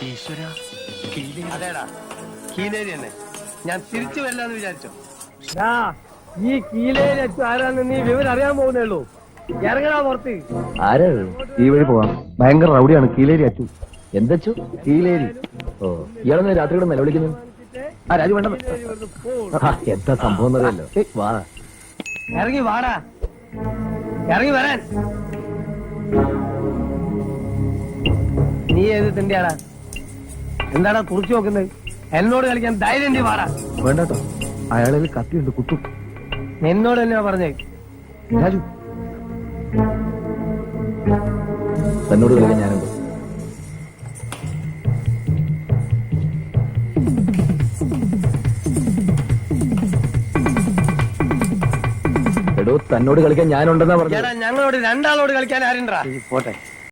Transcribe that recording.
ഈശ്വര, അതേടാ കീലേരി തന്നെ. ഞാൻ തിരിച്ചു വരില്ലെന്ന് വിചാരിച്ചോ? ഈ കീലേരി അച്ചു ആരാന്ന് നീ വിവരം അറിയാൻ പോകുന്നേ ഉള്ളൂ. ഇറങ്ങണ പുറത്ത്. ആരാ ഈ വഴി പോവാം? ഭയങ്കര റൗഡിയാണ് കീലേരി അച്ചു. എന്തച്ചു? കീലേരി. ഓ, ഇയാളെന്ന് രാത്രി കൂടെ നിലവിളിക്കുന്നു. ആ രാജു വേണ്ട, എന്താ സംഭവം എന്നറിയല്ലോ. വാ, ഇറങ്ങി വാടാ, ഇറങ്ങി വരാൻ. നീ ഏത് തിണ്ടിയാടാ? എന്താടാ കുറിച്ചു നോക്കുന്നത്? എന്നോട് കളിക്കാൻ ധൈര്യം നീ വാടാ. വേണ്ടട്ടോ, അയാളിൽ കത്തിയുണ്ട്, കുത്തും. എന്നോട് തന്നെയാ പറഞ്ഞേ. രാജു, തന്നോട് കളിക്കാൻ ഞാനുണ്ട്. എടോ, തന്നോട് കളിക്കാൻ ഞാനുണ്ടെന്നാ പറഞ്ഞു. ഞങ്ങളോട് രണ്ടാളോട് കളിക്കാൻ ആരുണ്ടാ? പോട്ടെ.